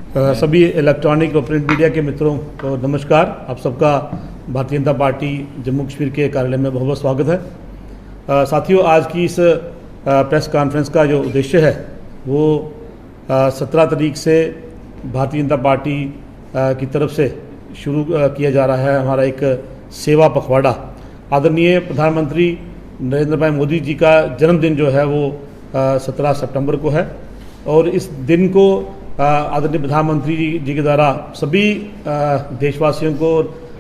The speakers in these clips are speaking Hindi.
सभी इलेक्ट्रॉनिक और प्रिंट मीडिया के मित्रों को नमस्कार। आप सबका भारतीय जनता पार्टी जम्मू कश्मीर के कार्यालय में बहुत बहुत स्वागत है। साथियों, आज की इस प्रेस कॉन्फ्रेंस का जो उद्देश्य है वो 17 तारीख से भारतीय जनता पार्टी की तरफ से शुरू किया जा रहा है हमारा एक सेवा पखवाड़ा। आदरणीय प्रधानमंत्री नरेंद्र भाई मोदी जी का जन्मदिन जो है वो 17 सितंबर को है और इस दिन को आदरणीय प्रधानमंत्री जी के द्वारा सभी देशवासियों को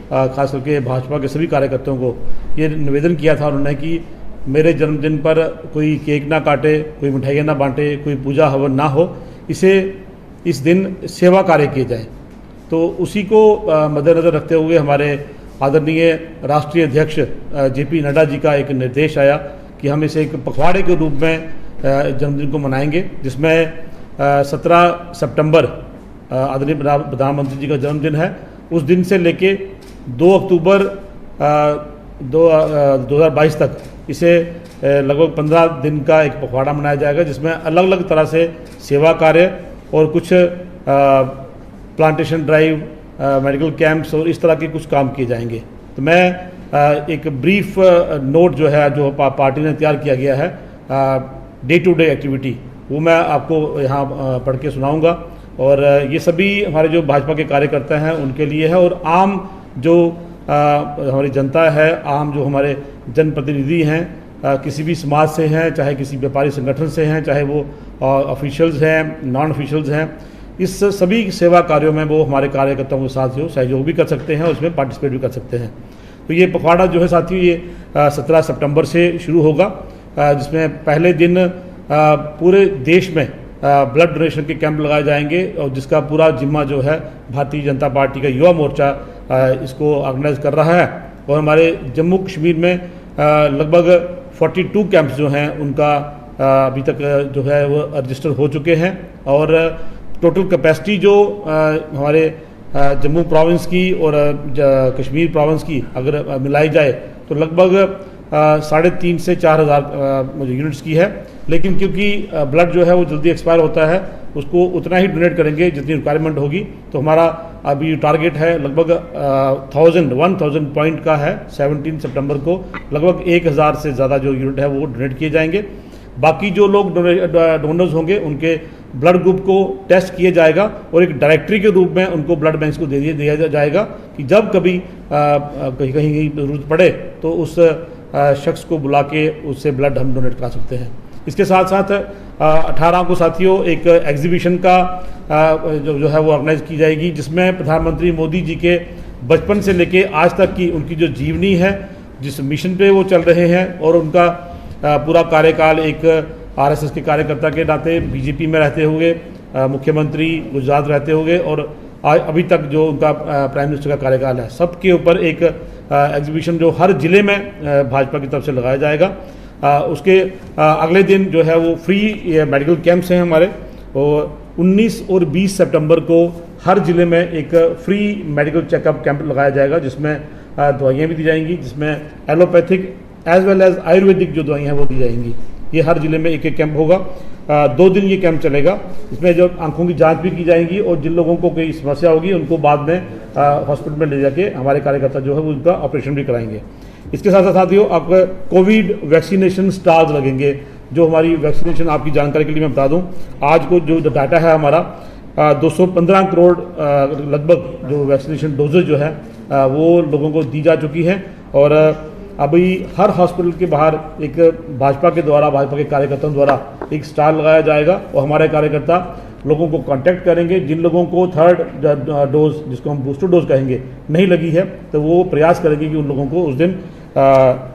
खास करके भाजपा के सभी कार्यकर्ताओं को ये निवेदन किया था उन्होंने कि मेरे जन्मदिन पर कोई केक ना काटे, कोई मिठाइयाँ ना बांटे, कोई पूजा हवन ना हो, इस दिन सेवा कार्य किए जाए। तो उसी को मद्देनज़र रखते हुए हमारे आदरणीय राष्ट्रीय अध्यक्ष JP नड्डा जी का एक निर्देश आया कि हम इसे एक पखवाड़े के रूप में जन्मदिन को मनाएंगे, जिसमें 17 सितंबर आदरणीय प्रधानमंत्री जी का जन्मदिन है। उस दिन से लेके 2 अक्टूबर 2022 तक इसे लगभग 15 दिन का एक पखवाड़ा मनाया जाएगा, जिसमें अलग अलग तरह से सेवा कार्य और कुछ प्लांटेशन ड्राइव, मेडिकल कैंप्स और इस तरह के कुछ काम किए जाएंगे। तो मैं एक ब्रीफ नोट जो है जो पार्टी ने तैयार किया गया है डे टू डे एक्टिविटी, वो मैं आपको यहाँ पढ़ के सुनाऊंगा। और ये सभी हमारे जो भाजपा के कार्यकर्ता हैं उनके लिए है और आम जो हमारी जनता है, आम जो हमारे जनप्रतिनिधि हैं, किसी भी समाज से हैं, चाहे किसी व्यापारी संगठन से हैं, चाहे वो ऑफिशियल्स हैं, नॉन ऑफिशियल्स हैं, इस सभी सेवा कार्यों में वो हमारे कार्यकर्ताओं के साथ जो सहयोग भी कर सकते हैं और उसमें पार्टिसिपेट भी कर सकते हैं। तो ये पखवाड़ा जो है साथियों ये 17 सितंबर से शुरू होगा, जिसमें पहले दिन पूरे देश में ब्लड डोनेशन के कैंप लगाए जाएंगे और जिसका पूरा जिम्मा जो है भारतीय जनता पार्टी का युवा मोर्चा इसको ऑर्गेनाइज कर रहा है। और हमारे जम्मू कश्मीर में लगभग 42 कैंप्स जो हैं उनका अभी तक जो है वो रजिस्टर हो चुके हैं और टोटल कैपेसिटी जो हमारे जम्मू प्रोविंस की और कश्मीर प्रोविंस की अगर मिलाई जाए तो लगभग 3,500 से 4,000 यूनिट्स की है। लेकिन क्योंकि ब्लड जो है वो जल्दी एक्सपायर होता है, उसको उतना ही डोनेट करेंगे जितनी रिक्वायरमेंट होगी। तो हमारा अभी टारगेट है लगभग 1,000 पॉइंट का है। 17 सितंबर को लगभग 1,000 से ज़्यादा जो यूनिट है वो डोनेट किए जाएंगे। बाकी जो लोग डोनर्स होंगे उनके ब्लड ग्रुप को टेस्ट किया जाएगा और एक डायरेक्टरी के रूप में उनको ब्लड बैंक्स को दे दिया जाएगा कि जब कभी कहीं ज़रूरत पड़े तो उस शख्स को बुला के उससे ब्लड हम डोनेट करा सकते हैं। इसके साथ साथ 18 को साथियों एक एग्जीबिशन का जो है वो ऑर्गेनाइज की जाएगी, जिसमें प्रधानमंत्री मोदी जी के बचपन से लेके आज तक की उनकी जो जीवनी है, जिस मिशन पे वो चल रहे हैं और उनका पूरा कार्यकाल एक RSS के कार्यकर्ता के नाते BJP में रहते हुए, मुख्यमंत्री गुजरात रहते हुए और अभी तक जो उनका प्राइम मिनिस्टर का कार्यकाल है, सबके ऊपर एक एग्जीबिशन जो हर ज़िले में भाजपा की तरफ से लगाया जाएगा। उसके अगले दिन जो है वो फ्री मेडिकल कैंप्स हैं हमारे, और 19 और 20 सितंबर को हर ज़िले में एक फ्री मेडिकल चेकअप कैंप लगाया जाएगा, जिसमें दवाइयाँ भी दी जाएंगी, जिसमें allopathic as well as ayurvedic जो दवाइयाँ हैं वो दी जाएंगी। ये हर ज़िले में एक एक कैंप होगा। 2 दिन ये कैंप चलेगा, इसमें जो आंखों की जांच भी की जाएगी और जिन लोगों को कोई समस्या होगी उनको बाद में हॉस्पिटल में ले जाके हमारे कार्यकर्ता जो है वो उनका ऑपरेशन भी कराएंगे। इसके साथ साथ साथियों आप कोविड वैक्सीनेशन स्टार्स लगेंगे। जो हमारी वैक्सीनेशन, आपकी जानकारी के लिए मैं बता दूं, आज को जो डाटा है हमारा 215 करोड़ लगभग जो वैक्सीनेशन डोजेज जो है वो लोगों को दी जा चुकी है। और अभी हर हॉस्पिटल के बाहर एक भाजपा के कार्यकर्ताओं द्वारा एक स्टार लगाया जाएगा और हमारे कार्यकर्ता लोगों को कांटेक्ट करेंगे। जिन लोगों को थर्ड डोज, जिसको हम बूस्टर डोज कहेंगे, नहीं लगी है तो वो प्रयास करेंगे कि उन लोगों को उस दिन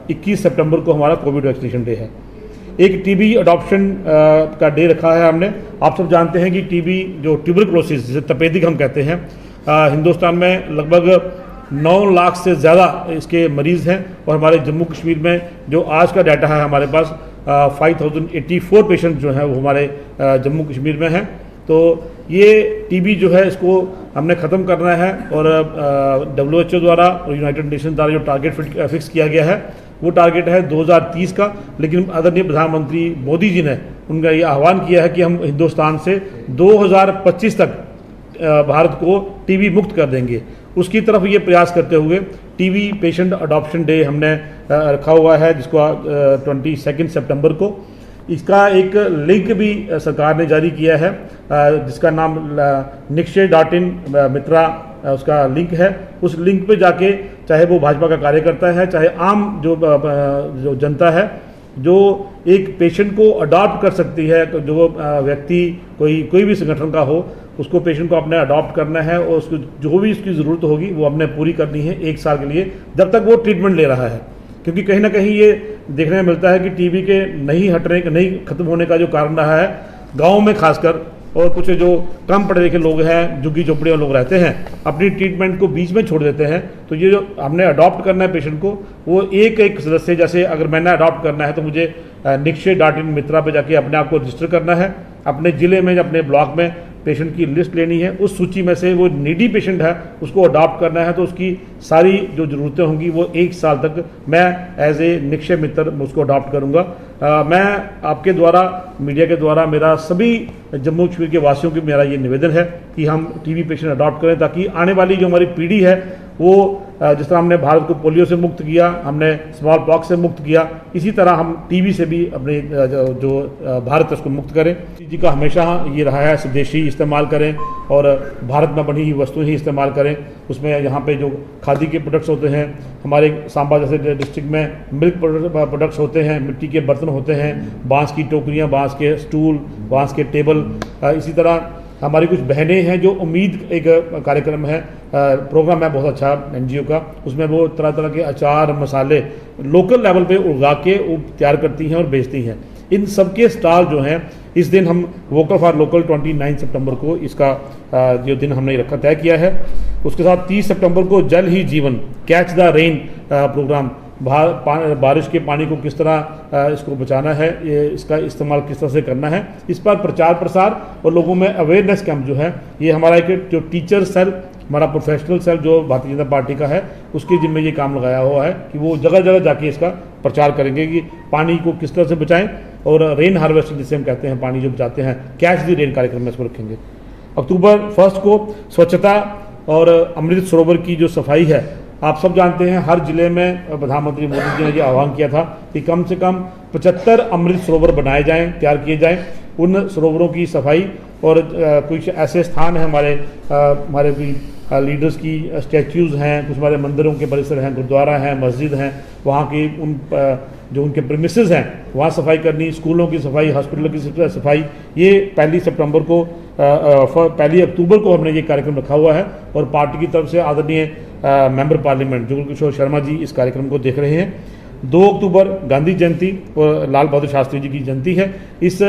21 सितंबर को हमारा कोविड वैक्सीनेशन डे है। एक TB अडॉप्शन का डे रखा है हमने। आप सब जानते हैं कि TB जो ट्यूबरकुलोसिस, जिसे तपेदिक हम कहते हैं, हिंदुस्तान में लगभग 9 लाख से ज़्यादा इसके मरीज़ हैं और हमारे जम्मू कश्मीर में जो आज का डाटा है हमारे पास 5084 पेशेंट जो हैं वो हमारे जम्मू कश्मीर में हैं। तो ये TB जो है इसको हमने ख़त्म करना है और WHO द्वारा और यूनाइटेड नेशन द्वारा जो टारगेट फिक्स किया गया है वो टारगेट है 2030 का। लेकिन आदरणीय प्रधानमंत्री मोदी जी ने उनका ये आह्वान किया है कि हम हिंदुस्तान से 2025 तक भारत को टीबी मुक्त कर देंगे। उसकी तरफ ये प्रयास करते हुए टीबी पेशेंट अडॉप्शन डे हमने रखा हुआ है, जिसको 22 सितंबर को। इसका एक लिंक भी सरकार ने जारी किया है, जिसका नाम nikshay.in मित्रा उसका लिंक है। उस लिंक पे जाके चाहे वो भाजपा का कार्यकर्ता है, चाहे आम जो जनता है, जो एक पेशेंट को अडॉप्ट कर सकती है, जो व्यक्ति कोई भी संगठन का हो, उसको पेशेंट को अपने अडॉप्ट करना है और उसको जो भी उसकी ज़रूरत होगी वो हमने पूरी करनी है 1 साल के लिए, जब तक वो ट्रीटमेंट ले रहा है। क्योंकि कहीं ना कहीं ये देखने में मिलता है कि टीबी के नहीं खत्म होने का जो कारण रहा है, गाँव में खासकर, और कुछ जो कम पढ़े लिखे लोग हैं, झुग्गी झोपड़ियों लोग रहते हैं, अपनी ट्रीटमेंट को बीच में छोड़ देते हैं। तो ये जो हमने अडॉप्ट करना है पेशेंट को, वो एक सदस्य, जैसे अगर मैंने अडॉप्ट करना है तो मुझे nikshay.in मित्रा पे जाके अपने आप को रजिस्टर करना है। अपने ज़िले में, अपने ब्लॉक में पेशेंट की लिस्ट लेनी है, उस सूची में से वो नीडी पेशेंट है उसको अडॉप्ट करना है। तो उसकी सारी जो ज़रूरतें होंगी वो 1 साल तक मैं एज ए निक्षय मित्र उसको अडॉप्ट करूँगा। मैं आपके द्वारा, मीडिया के द्वारा, मेरा सभी जम्मू कश्मीर के वासियों की मेरा ये निवेदन है कि हम टीबी पेशेंट अडॉप्ट करें, ताकि आने वाली जो हमारी पीढ़ी है वो, जिस तरह हमने भारत को पोलियो से मुक्त किया, हमने स्मॉल पॉक्स से मुक्त किया, इसी तरह हम टीबी से भी अपने जो भारत है उसको मुक्त करें। जी का हमेशा ये रहा है स्वदेशी इस्तेमाल करें और भारत में बनी हुई वस्तुएं ही इस्तेमाल करें। उसमें यहाँ पे जो खादी के प्रोडक्ट्स होते हैं, हमारे सांबा जैसे डिस्ट्रिक्ट में मिल्क प्रोडक्ट्स होते हैं, मिट्टी के बर्तन होते हैं, बांस की टोकरियाँ, बांस के स्टूल, बांस के टेबल, इसी तरह हमारी कुछ बहनें हैं जो उम्मीद एक कार्यक्रम है, प्रोग्राम है बहुत अच्छा NGO का, उसमें वो तरह तरह के अचार मसाले लोकल लेवल पे उगा के तैयार करती हैं और बेचती हैं। इन सबके स्टॉल जो हैं, इस दिन हम वोकल फॉर लोकल 29 सितंबर को इसका जो दिन हमने रखा तय किया है। उसके साथ 30 सितंबर को जल ही जीवन, कैच द रेन प्रोग्राम, बारिश के पानी को किस तरह इसको बचाना है, इसका इस्तेमाल किस तरह से करना है, इस पर प्रचार प्रसार और लोगों में अवेयरनेस कैंप जो है, ये हमारा एक जो टीचर सेल, हमारा प्रोफेशनल सेल जो भारतीय जनता पार्टी का है, उसके जिम्मे ये काम लगाया हुआ है कि वो जगह जगह जाके इसका प्रचार करेंगे कि पानी को किस तरह से बचाएं, और रेन हार्वेस्टिंग जिसे हम कहते हैं, पानी जो बचाते हैं, कैच द रेन कार्यक्रम में इसको रखेंगे। अक्टूबर 1 को स्वच्छता और अमृत सरोवर की जो सफाई है, आप सब जानते हैं हर जिले में प्रधानमंत्री मोदी जी ने ये आह्वान किया था कि कम से कम 75 अमृत सरोवर बनाए जाएं, तैयार किए जाएं। उन सरोवरों की सफाई और कुछ ऐसे स्थान हैं हमारे भी लीडर्स की स्टैच्यूज़ हैं, कुछ हमारे मंदिरों के परिसर हैं, गुरुद्वारा हैं, मस्जिद हैं, वहाँ की जो उनके प्रीमिसेस हैं वहाँ सफाई करनी, स्कूलों की सफाई, हॉस्पिटलों की सफाई, ये 1 अक्टूबर को हमने ये कार्यक्रम रखा हुआ है। और पार्टी की तरफ से आदरणीय मेंबर पार्लियामेंट जुगल किशोर शर्मा जी इस कार्यक्रम को देख रहे हैं। 2 अक्टूबर गांधी जयंती और लाल बहादुर शास्त्री जी की जयंती है। इस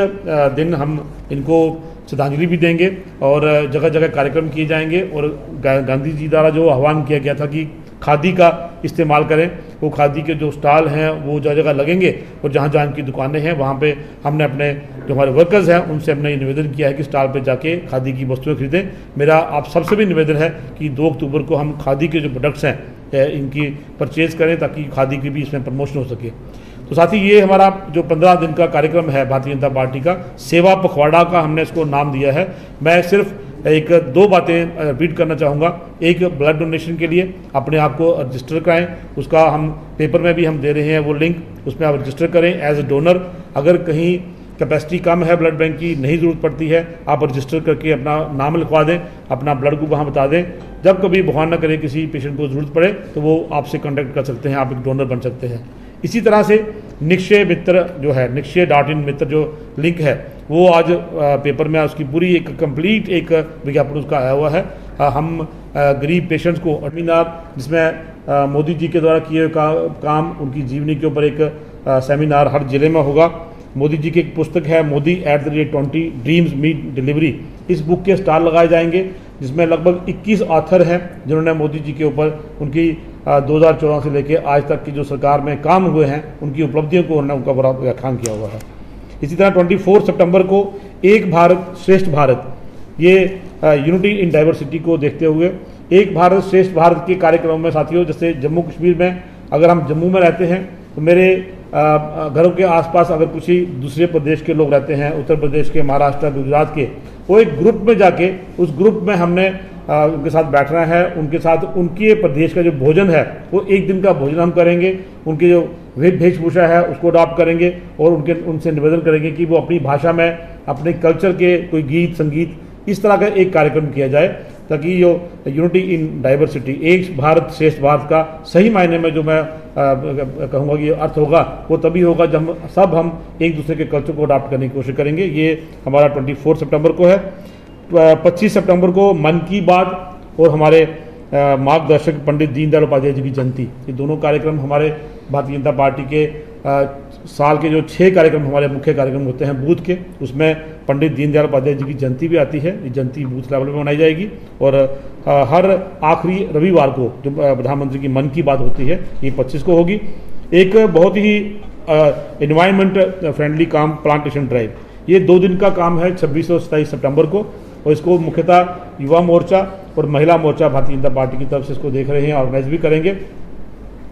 दिन हम इनको श्रद्धांजलि भी देंगे और जगह जगह कार्यक्रम किए जाएंगे। और गांधी जी द्वारा जो आह्वान किया गया था कि खादी का इस्तेमाल करें, वो खादी के जो स्टॉल हैं वो जगह जगह लगेंगे, और जहाँ जहाँ इनकी दुकानें हैं वहाँ पे हमने अपने जो हमारे वर्कर्स हैं उनसे हमने ये निवेदन किया है कि स्टॉल पे जाके खादी की वस्तुएं खरीदें। मेरा आप सबसे भी निवेदन है कि 2 अक्टूबर को हम खादी के जो प्रोडक्ट्स हैं इनकी परचेज करें, ताकि खादी की भी इसमें प्रमोशन हो सके। तो साथ ही ये हमारा जो 15 दिन का कार्यक्रम है भारतीय जनता पार्टी का, सेवा पखवाड़ा का हमने इसको नाम दिया है। मैं सिर्फ 1-2 बातें रिपीट करना चाहूँगा। एक, ब्लड डोनेशन के लिए अपने आप को रजिस्टर कराएं, उसका हम पेपर में भी हम दे रहे हैं वो लिंक, उसमें आप रजिस्टर करें एज ए डोनर। अगर कहीं कैपेसिटी कम है, ब्लड बैंक की नहीं ज़रूरत पड़ती है, आप रजिस्टर करके अपना नाम लिखवा दें, अपना ब्लड ग्रुप वहाँ बता दें। जब कभी भगवान न करे किसी पेशेंट को ज़रूरत पड़े तो वो आपसे कॉन्टैक्ट कर सकते हैं, आप एक डोनर बन सकते हैं। इसी तरह से निक्षय मित्र जो है, nikshay.in मित्र जो लिंक है, वो आज पेपर में उसकी पूरी एक कंप्लीट एक विज्ञापन उसका आया हुआ है। हम गरीब पेशेंट्स को सेमिनार, जिसमें मोदी जी के द्वारा किए हुए काम, उनकी जीवनी के ऊपर एक सेमिनार हर जिले में होगा। मोदी जी की एक पुस्तक है मोदी @20 ड्रीम्स मीट डिलीवरी, इस बुक के स्टॉल लगाए जाएंगे, जिसमें लगभग 21 ऑथर हैं जिन्होंने मोदी जी के ऊपर उनकी 2014 से लेकर आज तक की जो सरकार में काम हुए हैं उनकी उपलब्धियों को उन्होंने उनका बड़ा व्याख्यान किया हुआ है। इसी तरह 24 सितंबर को एक भारत श्रेष्ठ भारत, ये यूनिटी इन डाइवर्सिटी को देखते हुए एक भारत श्रेष्ठ भारत के कार्यक्रम में साथियों, जैसे जम्मू कश्मीर में, अगर हम जम्मू में रहते हैं तो मेरे घरों के आसपास अगर कुछ ही दूसरे प्रदेश के लोग रहते हैं, उत्तर प्रदेश के, महाराष्ट्र, गुजरात के, वो एक ग्रुप में जाके उस ग्रुप में हमने उनके साथ बैठना है, उनके साथ उनके प्रदेश का जो भोजन है वो एक दिन का भोजन हम करेंगे, उनकी जो वेशभूषा है उसको अडॉप्ट करेंगे और उनसे निवेदन करेंगे कि वो अपनी भाषा में अपने कल्चर के कोई गीत संगीत इस तरह का एक कार्यक्रम किया जाए, ताकि जो यूनिटी इन डाइवर्सिटी, एक भारत श्रेष्ठ भारत का सही मायने में जो मैं कहूँगा कि अर्थ होगा वो तभी होगा जब हम एक दूसरे के कल्चर को अडॉप्ट करने की कोशिश करेंगे। ये हमारा 24 सितंबर को है। 25 सितंबर को मन की बात और हमारे मार्गदर्शक पंडित दीनदयाल उपाध्याय जी की जयंती, ये दोनों कार्यक्रम हमारे भारतीय जनता पार्टी के साल के जो 6 कार्यक्रम हमारे मुख्य कार्यक्रम होते हैं बूथ के, उसमें पंडित दीनदयाल उपाध्याय जी की जयंती भी आती है। ये जयंती बूथ लेवल में मनाई जाएगी और हर आखिरी रविवार को जो प्रधानमंत्री की मन की बात होती है ये 25 को होगी। एक बहुत ही एनवायरनमेंट फ्रेंडली काम प्लांटेशन ड्राइव, ये 2 दिन का काम है 26 और 27 सितंबर को, और इसको मुख्यतः युवा मोर्चा और महिला मोर्चा भारतीय जनता पार्टी की तरफ से इसको देख रहे हैं, ऑर्गेनाइज भी करेंगे।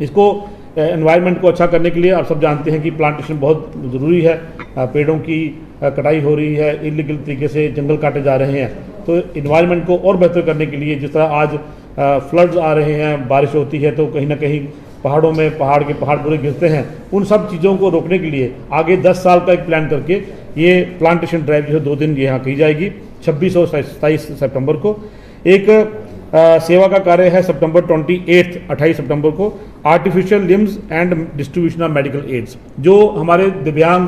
इसको एनवायरनमेंट को अच्छा करने के लिए आप सब जानते हैं कि प्लांटेशन बहुत ज़रूरी है, पेड़ों की कटाई हो रही है, इलीगल तरीके से जंगल काटे जा रहे हैं, तो एनवायरनमेंट को और बेहतर करने के लिए जिस तरह आज फ्लड्स आ रहे हैं, बारिश होती है तो कहीं ना कहीं पहाड़ों में पहाड़ पूरे गिरते हैं, उन सब चीज़ों को रोकने के लिए आगे 10 साल का एक प्लान करके ये प्लांटेशन ड्राइव जो है 2 दिन यहाँ की जाएगी 26 और 27 सितंबर को। एक सेवा का कार्य है सितंबर 28 सितंबर को, artificial limbs and distribution of medical aids, जो हमारे दिव्यांग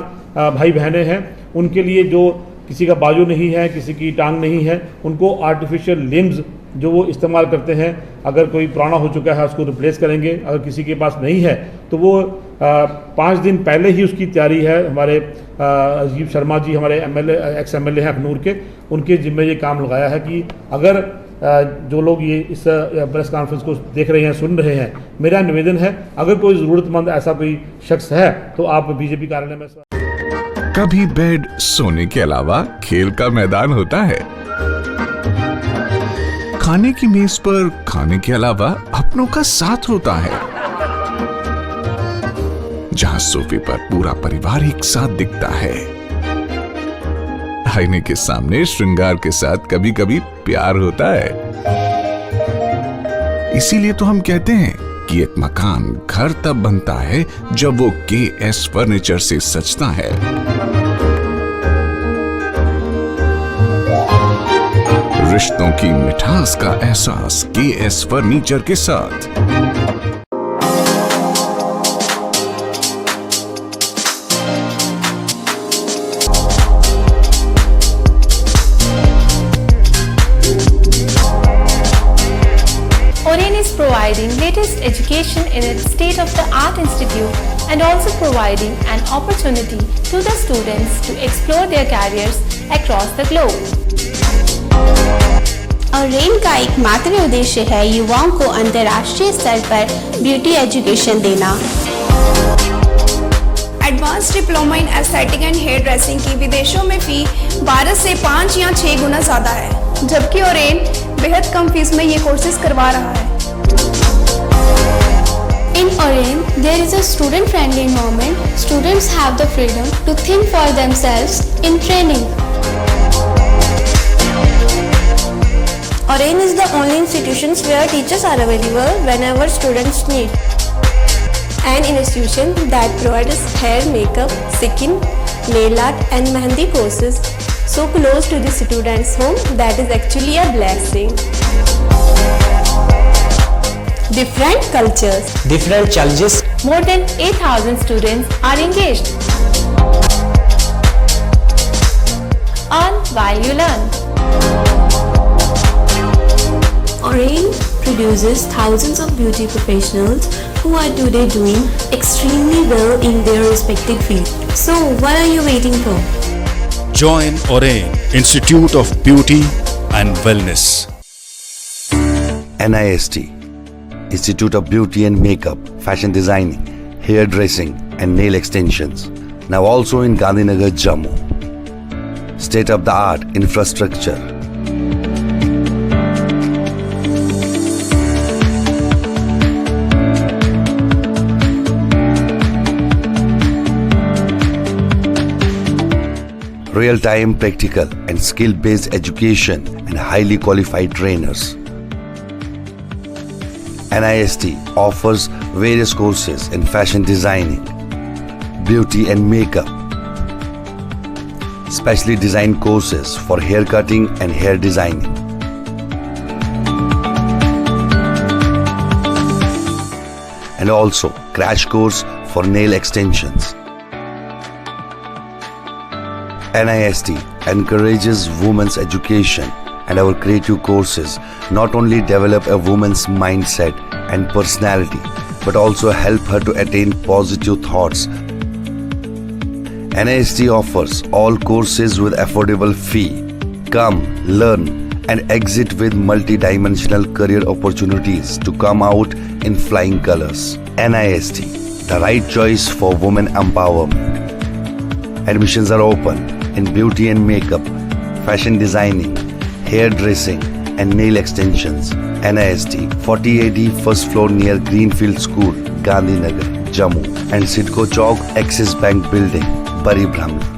भाई बहनें हैं उनके लिए, जो किसी का बाजू नहीं है, किसी की टांग नहीं है, उनको आर्टिफिशियल लिम्स जो वो इस्तेमाल करते हैं, अगर कोई पुराना हो चुका है उसको रिप्लेस करेंगे, अगर किसी के पास नहीं है तो वो 5 दिन पहले ही उसकी तैयारी है। हमारे अजीब शर्मा जी हमारे एक्स एमएलए हैं अखनूर के, उनके जिम्मे ये काम लगाया है कि अगर जो लोग ये इस प्रेस कॉन्फ्रेंस को देख रहे हैं, सुन रहे हैं, मेरा निवेदन है अगर कोई ज़रूरतमंद ऐसा कोई शख्स है तो आप बीजेपी कार्यालय में। कभी बेड सोने के अलावा खेल का मैदान होता है, खाने की मेज पर खाने के अलावा अपनों का साथ होता है, जहां सोफे पर पूरा परिवार एक साथ दिखता है, आईने के सामने श्रृंगार के साथ कभी कभी प्यार होता है। इसीलिए तो हम कहते हैं कि एक मकान घर तब बनता है जब वो KS फर्नीचर से सजता है। रिश्तों की मिठास का एहसास KS फर्नीचर के साथ। Oren is providing latest education in its state-of-the-art institute and also providing an opportunity to the students to explore their careers across the globe. Orane का एकमात्र उद्देश्य है युवाओं को अंतर्राष्ट्रीय स्तर पर ब्यूटी एजुकेशन देना। Advance diploma in aesthetic and hairdressing की विदेशों में फी 12 से 5 या 6 गुना ज़्यादा है, जबकि ओरेन बेहद कम फीस में ये कोर्सेज करवा रहा है। In Oren, there is a student-friendly environment. Students have the freedom to think for themselves in training. Oren is the only institution where teachers are available whenever students need. An institution that provides hair, makeup, skin, nail art and mehendi courses so close to the students' home that is actually a blessing. Different cultures, different challenges. More than 8,000 students are engaged. Earn while you learn. Oren produces thousands of beauty professionals who are today doing extremely well in their respective field. So what are you waiting for? Join Oren Institute of Beauty and Wellness. NIST, Institute of Beauty and Makeup, Fashion Designing, Hair Dressing and Nail Extensions. Now also in Gandhinagar, Jammu. State-of-the-art infrastructure. real-time practical and skill-based education and highly qualified trainers. NIST offers various courses in fashion designing, beauty and makeup, specially designed courses for hair cutting and hair designing, and also crash course for nail extensions. NIST encourages women's education, and our creative courses not only develop a woman's mindset and personality but also help her to attain positive thoughts. NIST offers all courses with affordable fee. Come, learn and exit with multi-dimensional career opportunities to come out in flying colors. NIST, the right choice for women empowerment. Admissions are open in beauty and makeup, fashion designing, hair dressing and nail extensions. NIST, 40AD first floor near Greenfield School, Gandhinagar, Jammu, and Sidco Chowk, Axis Bank Building, Bari Brahmi.